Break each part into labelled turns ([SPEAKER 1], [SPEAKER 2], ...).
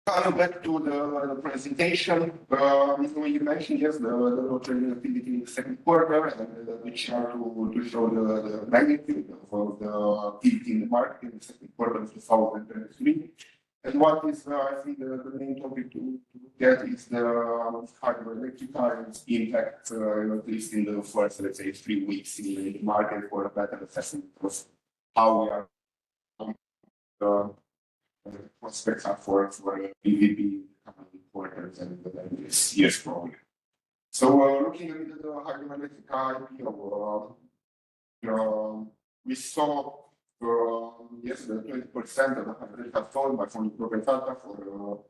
[SPEAKER 1] Coming back to the presentation, you mentioned yes the trading activity in the second quarter, and the chart to show the magnitude of the activity in the market in the second quarter of 2023. And what is, I think, the main topic to look at is the Hidroelectrica impact, at least in the first, let's say, 3 weeks in the market for a better assessment of how we are. Prospects are for BVB coming quarters and this year's probably. So looking at the Hidroelectrica IPO, we saw yes, the 20% of the Hidroelectrica sold by Fondo Proprietatea for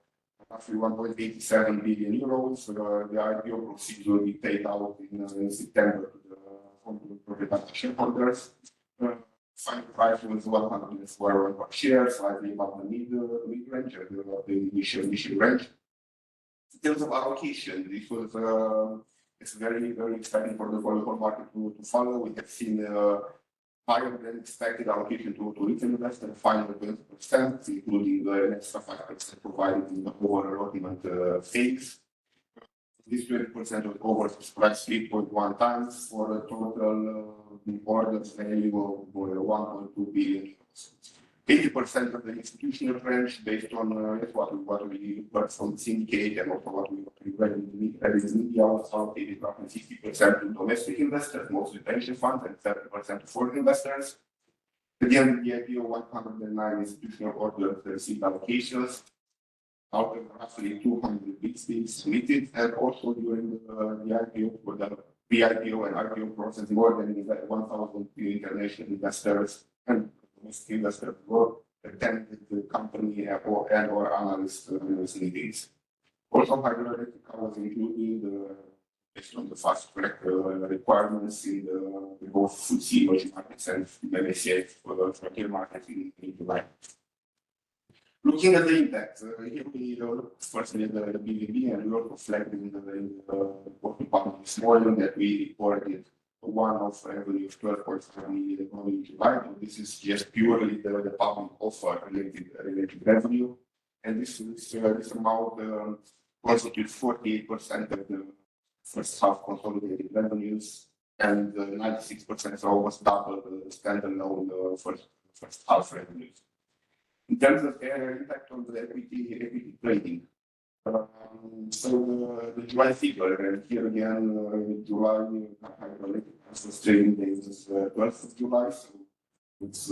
[SPEAKER 1] roughly 1.87 billion euros. The IPO proceeds will be paid out in September to the Fondo Proprietatea shareholders. Final price was 104 per share, slightly above the mid range, the initial range. In terms of allocation, this was it's very exciting for the volatile market to follow. We have seen higher than expected allocation to retail investors, final 20%, including the extra 5% provided in the overallotment phase. This 20% was oversubscribed 3.1 times for a total orders value of 1.2 billion. 80% of the institutional range, based on what we heard from the syndicate and also what we read in the media, was allocated roughly 60% to domestic investors, mostly pension funds, and 30% to foreign investors. At the end of the IPO, 109 institutional orders received allocations. Out of roughly 200 bids submitted, and also during the IPO, for the pre-IPO and IPO process, more than 1,000 international investors and domestic investors were attended the company or analyst meetings. Also, Hidroelectrica was included based on the fast track requirements in the both FTSE emerging markets and MSCI for frontier markets in July. Looking at the impact, here we look firstly at the BVB, and we also flagged in the what we published this morning that we reported one-off revenue of 12.5 million in July. This is just purely the public offer related revenue, and this amount constitutes 48% of the first half consolidated revenues, and 96%, so almost double the standalone first half revenues. In terms of their impact on the equity trading, so the July figure, and here again, July, was trading days was 12th of July, so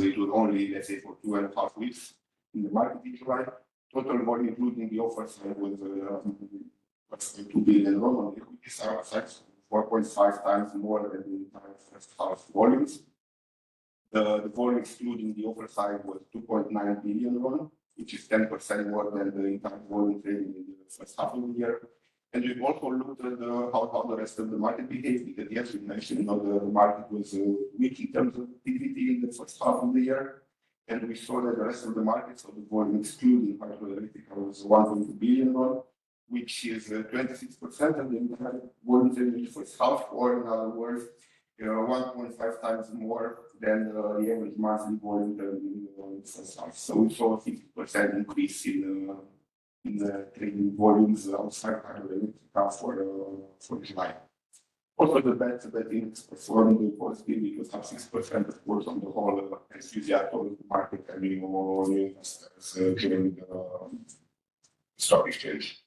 [SPEAKER 1] it was only, let's say, for 2.5 weeks in the market in July. Total volume, including the offers, was 2 billion on the equity side, 4.5 times more than the entire first half volumes. The volume excluding the offer side was 2.9 billion, which is 10% more than the entire volume trading in the first half of the year. And we've also looked at how the rest of the market behaved, because yes, we mentioned the market was weak in terms of activity in the first half of the year. And we saw that the rest of the market, so the volume excluding Hidroelectrica, was 1.2 billion, which is 26% of the entire volume trading in the first half, or in other words, 1.5 times more than the average monthly volume in the first half. So we saw a 50% increase in the trading volumes outside Hidroelectrica for July. Also, the bet index performed positively, because up 6%, of course, on the whole enthusiasm of the market and new investors during the stock exchange.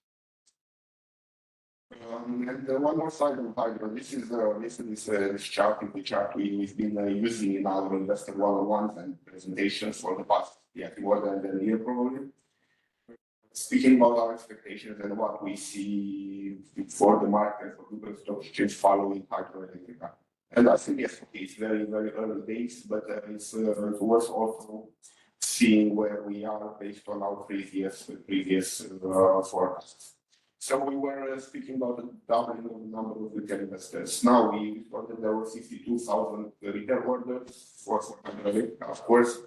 [SPEAKER 1] And one more slide on Hydro. This is this chart we've been using in our investor one-on-ones and presentations for the past more than a year probably. Speaking about our expectations and what we see for the market for the stock exchange following Hidroelectrica. And I think yes, okay, it's very early days, but it's worth also seeing where we are based on our previous forecasts. So we were speaking about the doubling of the number of retail investors. Now we reported there were 62,000 retail orders for Hidroelectrica. Of course,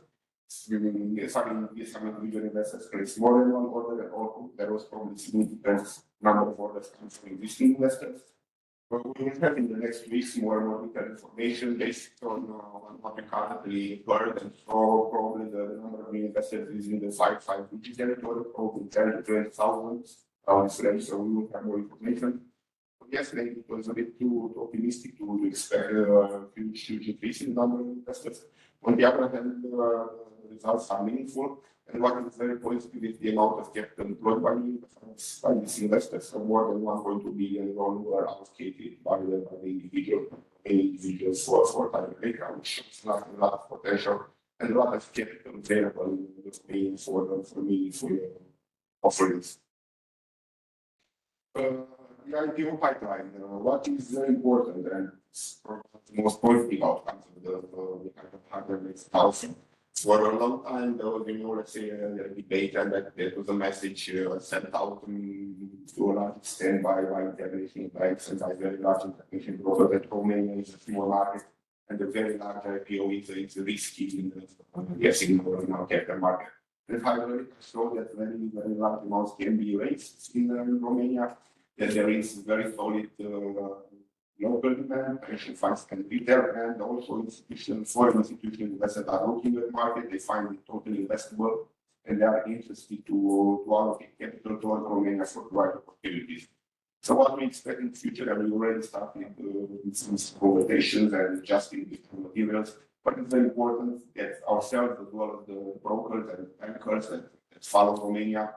[SPEAKER 1] some individual investors placed more than one order, and also there was probably significant number of orders coming from existing investors. But we will have in the next weeks more and more detailed information based on what we currently heard, and so probably the number of new investors is in the five digit territory, probably 10 to 20,000 range, so we will have more information. Yesterday it was a bit too optimistic to expect a huge increase in the number of investors. On the other hand, the results are meaningful, and what is very positive is the amount of capital employed by these investors. So more than 1.2 billion were allocated by the individuals for Hidroelectrica, which shows a lot of potential and a lot of capital available for meaningful offerings. The IPO pipeline, what is very important and the most positive outcomes of the kind of Hidroelectrica house. For a long time, there was, let's say, a debate, and that was a message sent out to a large extent by international banks and by very large international brokers that Romania is a small market and a very large IPO is risky in guessing now capital market. And Hidroelectrica showed that very large amounts can be raised in Romania, that there is very solid local demand, pension funds can be there, and also foreign institutional investors are looking at the market, they find it totally investable, and they are interested to allocate capital toward Romania for the right opportunities. So what we expect in the future, and we already started with some conversations and adjusting different materials, but it's very important that ourselves, as well as the brokers and bankers that follow Romania,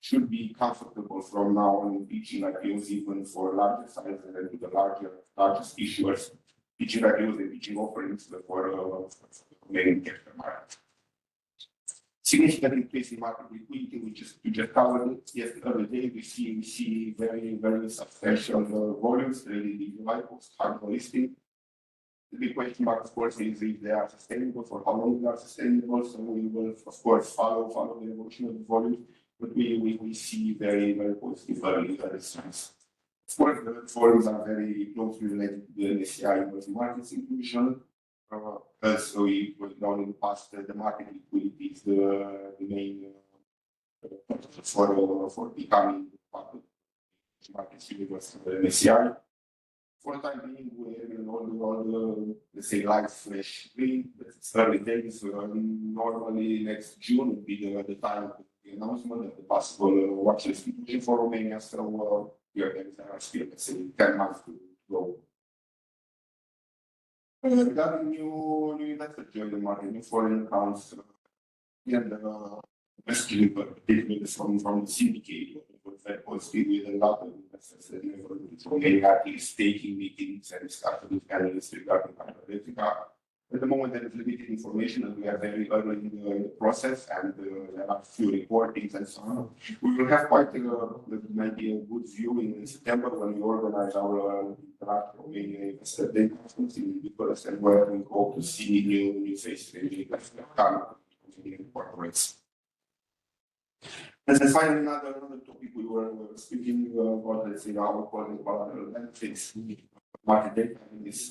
[SPEAKER 1] should be comfortable from now on in pitching IPOs even for larger sizes and to the largest issuers, pitching IPOs and pitching offerings for main capital market. Significant increase in market liquidity, which is to just cover it. Yes, the other day we see very substantial volumes traded in July post hardware listing. The big question mark, of course, is if they are sustainable, for how long they are sustainable. So we will, of course, follow the evolution of the volume. But we see very positive early signs. Of course, the forums are very closely related to the MSCI emerging markets inclusion. As we put down in the past, the market liquidity is the main for becoming part of the markets universe of the MSCI. For the time being, we have all the let's say lights flash green, but it's early days. Normally next June would be the time of the announcement of the possible watch list inclusion for Romania. So there are still, let's say, 10 months to go. Regarding new investors joining the market, new foreign accounts, and messaging particularly from the syndicate, was very positive with a lot of investors that never Romania at least taking meetings and started with analysts regarding Hidroelectrica. At the moment, there is limited information, and we are very early in the process, and there are few reportings and so on. We will have quite maybe a good view in September when we organize our Romania Investor Day conference in Bucharest, and where we hope to see new faces in corporates. And then finally, another topic we were speaking about, let's say, our collateral benefits. Market data in this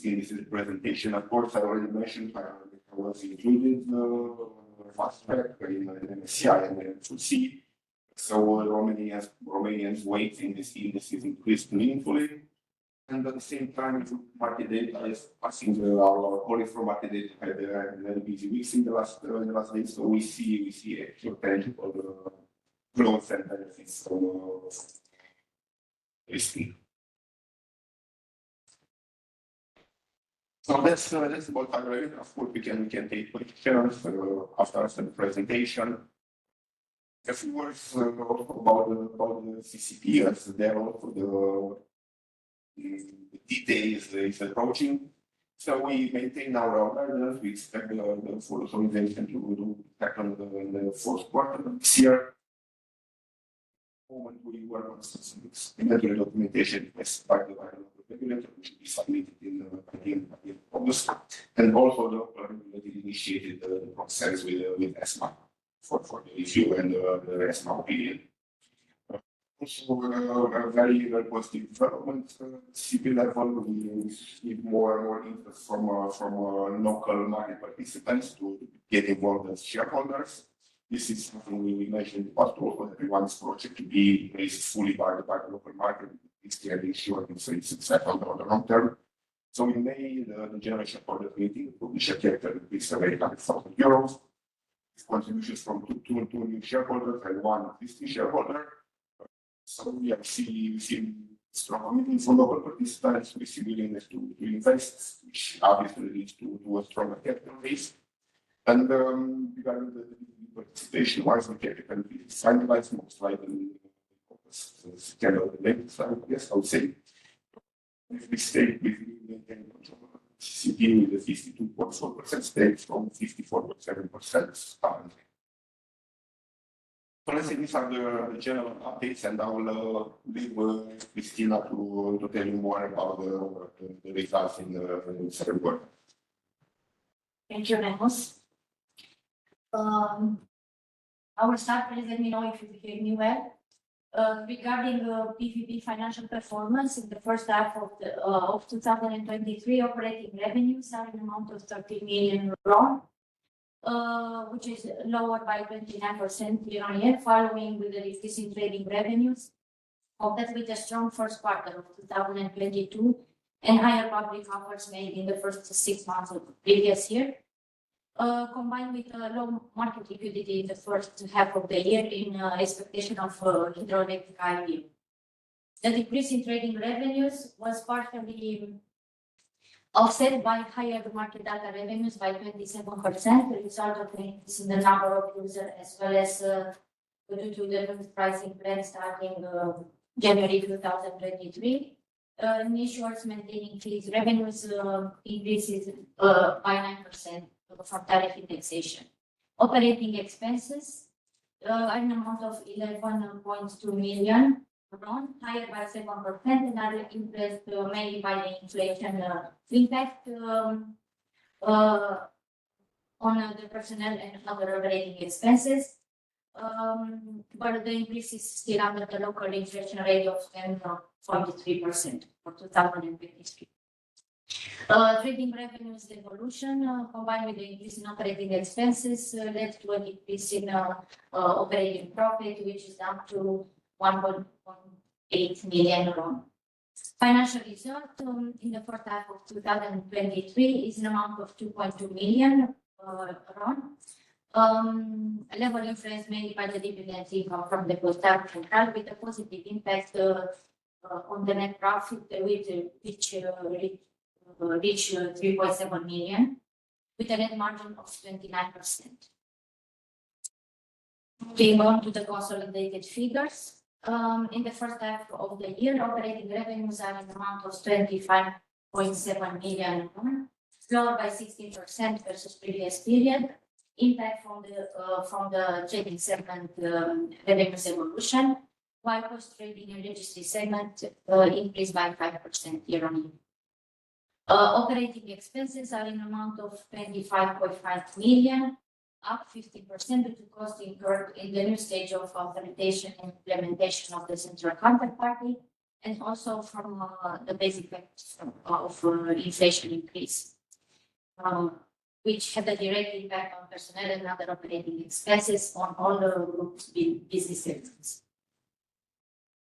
[SPEAKER 1] presentation. Of course, I already mentioned I was included fast track in MSCI and FTSE. So Romanians' weight in this indices increased meaningfully. And at the same time, market data is passing our colleagues from market data had very busy weeks in the last days. So we see actual tangible growth and benefits from listing. So that's about Hidroelectrica. Of course, we can take questions after the presentation. A few words about the CCP, as there also the details is approaching. So we maintain our guidance. We expect the full authorization to happen in the fourth quarter of this year. Moment we work on some explanatory documentation as part of the regulator, which will be submitted in the end of August, and also the regulator initiated the process with ESMA for the review and the ESMA opinion. Also, a very positive development CP level. We receive more and more interest from local market participants to get involved as shareholders. This is something we mentioned in the past also, that we want this project to be raised fully by the local market. it's clearly short, so it's settled on the long term. So in May, the general shareholder meeting published a capital increase of 800,000 euros. Contributions from two new shareholders and one existing shareholder. So we see strong commitment from local participants. We see willingness to invest, which obviously leads to a stronger capital base. And regarding the participation, once the capital is finalized, most likely schedule the latest, yes, I would say. If we stay with maintain control of CCP with a 52.4% stake from 54.7% currently. So let's say these are the general updates, and I will leave Christina to tell you more about the results in the second quarter.
[SPEAKER 2] Thank you, Remus. I will start. Please let me know if you hear me well. Regarding the BVB financial performance in the first half of 2023, operating revenues are in the amount of 30 million RON, which is lower by 29% year-on-year, following with the decrease in trading revenues, compared with the strong first quarter of 2022 and higher public offers made in the first 6 months of the previous year. Combined with low market liquidity in the first half of the year in expectation of Hidroelectrica IPO. The decrease in trading revenues was partially offset by higher market data revenues by 27%, the result of an increase in the number of users, as well as due to the pricing plan starting January 2023. Issuers maintaining fees revenues increases by 9%. From tariff indexation. Operating expenses are an amount of 11.2 million RON, higher by 7%, and are influenced mainly by the inflation impact on the personnel and other operating expenses. But the increase is still under the local inflation rate of 10.43% for 2023. Trading revenues evolution combined with the increase in operating expenses led to a decrease in operating profit, which is down to 1.8 million RON. Financial result in the first half of 2023 is an amount of 2.2 million RON. A level influenced mainly by the dividend income from the Postal Central, with a positive impact on the net profit, which reach 3.7 million, with a net margin of 29%. Moving on to the consolidated figures. In the first half of the year, operating revenues are in the amount of 25.7 million, lower by 16% versus previous period. Impact from the trading segment revenues evolution, while post trading and registry segment increased by 5% year-on-year. Operating expenses are in amount of 25.5 million, up 50% due to cost incurred in the new stage of implementation and implementation of the central counterparty, and also from the basic effects of inflation increase, which had a direct impact on personnel and other operating expenses on all the group's business segments.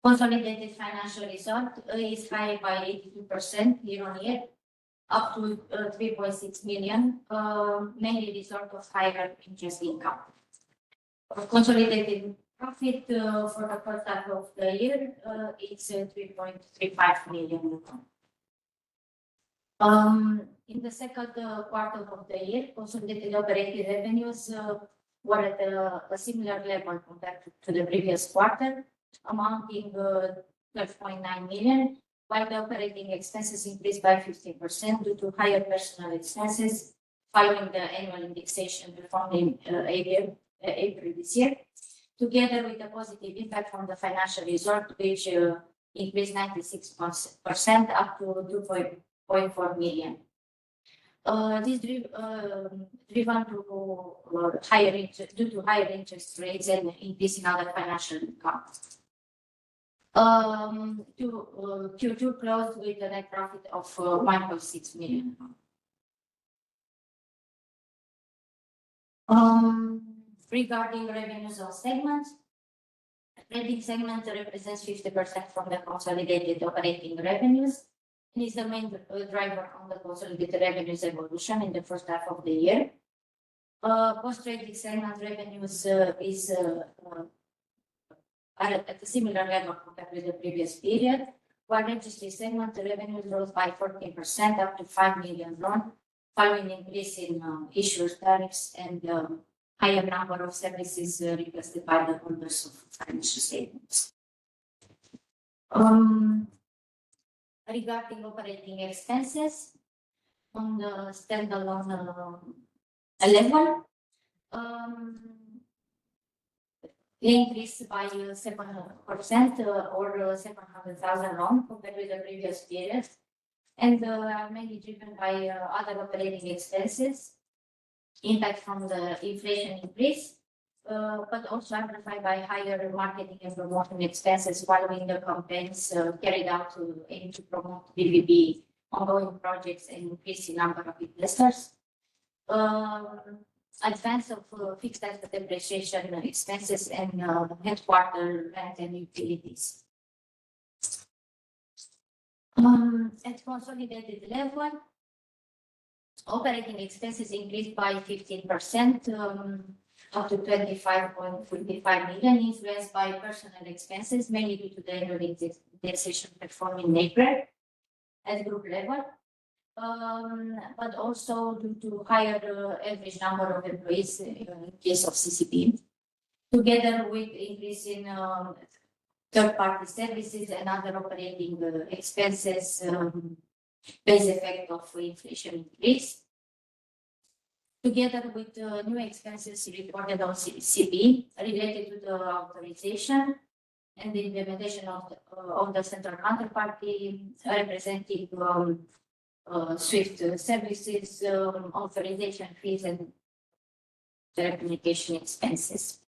[SPEAKER 2] Consolidated financial result is higher by 82% year-on-year, up to 3.6 million, mainly result of higher interest income. Consolidated profit for the first half of the year is 3.35 million. In the second quarter of the year, consolidated operating revenues were at a similar level compared to the previous quarter, amounting 12.9 million, while the operating expenses increased by 15% due to higher personal expenses following the annual indexation performed in April this year, together with a positive impact from the financial result, which increased 96% up to 2.4 million. This driven due to higher interest rates and increase in other financial income. Q2 closed with a net profit of 1.6 million. Regarding revenues on segments, trading segment represents 50% from the consolidated operating revenues and is the main driver on the consolidated revenues evolution in the first half of the year. Post-trading segment revenues are at a similar level compared with the previous period, while registry segment revenues rose by 14% up to 5 million RON, following increase in issuers tariffs and higher number of services requested by the holders of financial statements. Regarding operating expenses on the standalone level, they increased by 7% or 700,000 RON compared with the previous period, and are mainly driven by other operating expenses, impact from the inflation increase, but also amplified by higher marketing and promotion expenses following the campaigns carried out to aim to promote BVB ongoing projects and increase the number of investors. Advance of fixed asset depreciation expenses and headquarter rent and utilities. At consolidated level, operating expenses increased by 15%, up to 25.55 million, influenced by personnel expenses, mainly due to the annual indexation performed in April at group level, but also due to higher average number of employees in case of CCP, together with increase in third-party services and other operating expenses, base effect of inflation increase, together with new expenses reported on CCP related to the authorization and the implementation of the central counterparty, representing SWIFT services, authorization fees, and telecommunication expenses.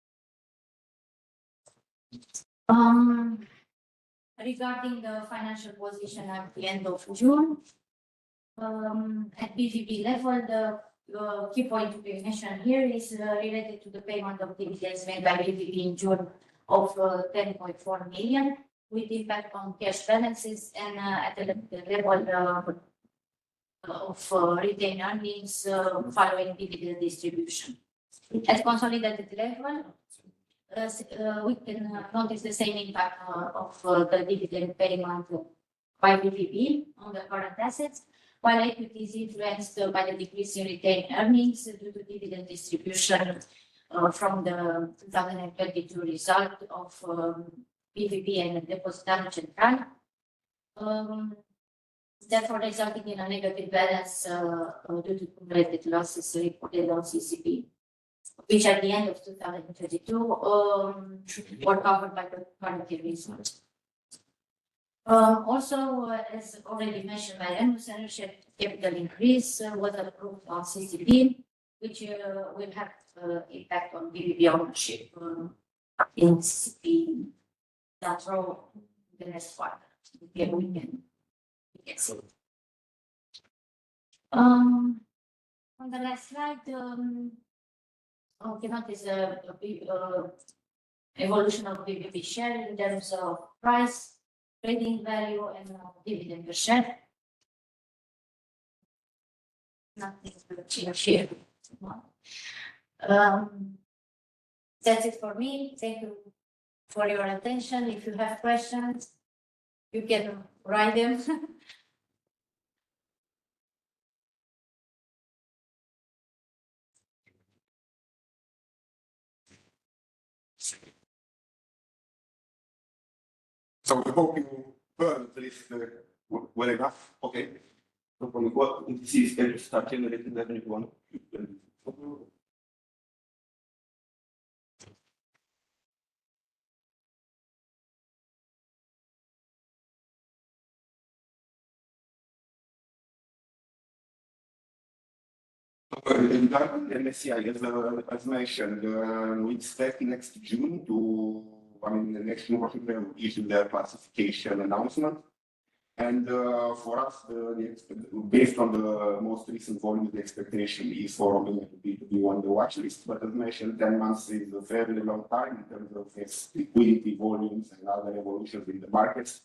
[SPEAKER 2] Regarding the financial position at the end of June, at BVB level, the key point to be mentioned here is related to the payment of dividends made by BVB in June of 10.4 million, with impact on cash balances and at the level of retained earnings following dividend distribution. At consolidated level, we can notice the same impact of the dividend payment by BVB on the current assets, while equity is influenced by the decrease in retained earnings due to dividend distribution from the 2022 result of BVB and Depositariul Central, therefore resulting in a negative balance due to cumulative losses reported on CCP, which at the end of 2022 were covered by the current year result. Also, as already mentioned by Ernst, share capital increase was approved on CCP, which will have impact on BVB ownership in CCP. That's all the next part. Okay, we can see. On the last slide, notice the evolution of BVB share in terms of price, trading value, and dividend per share. Nothing to change here. That's it for me. Thank you for your attention. If you have questions, you can write them.
[SPEAKER 1] So I hope you heard this well enough. Okay. So from what this is going to start generating revenue one. Regarding MSCI, as mentioned, we expect next June to, the next June will issue their classification announcement. And for us, based on the most recent volume, the expectation is for Romania to be on the watch list. But as mentioned, 10 months is a fairly long time in terms of its liquidity volumes and other evolutions in the markets.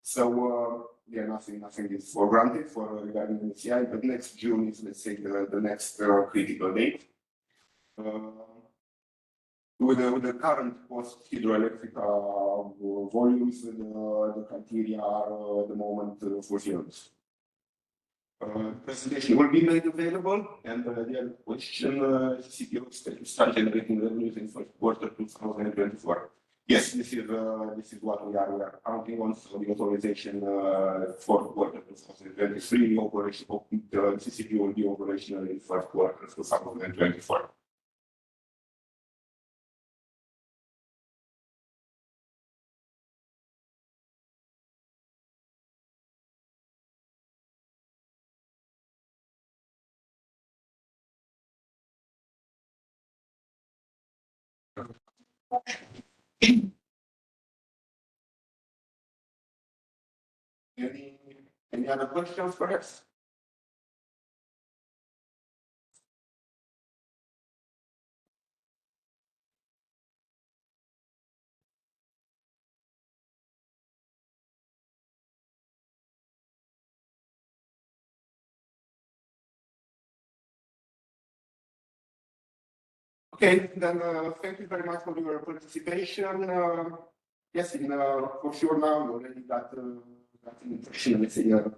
[SPEAKER 1] So yeah, nothing is for granted for regarding the MSCI. But next June is, let's say, the next critical date. With the current post Hidroelectrica volumes, the criteria are at the moment fulfilled. Presentation will be made available, and the other question, CPO start generating revenues in first quarter 2024. Yes, this is what we are counting on. So the authorization fourth quarter 2023, operation the CCP will be operational in first quarter 2024. Any other questions, perhaps? Okay, then thank you very much for your participation. Yes, for sure now you already got an impression, let's say, of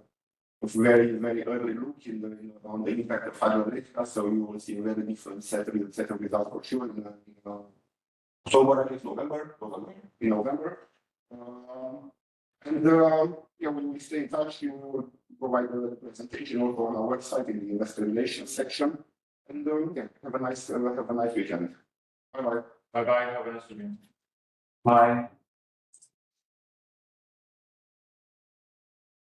[SPEAKER 1] very early look on the impact of Hidroelectrica. So you will see a very different set of results for sure in October, at least November. And yeah, when we stay in touch, you will provide the presentation also on our website in the investor relations section. And yeah, have a nice weekend. Bye bye.
[SPEAKER 3] Bye bye. Have a nice weekend. Bye.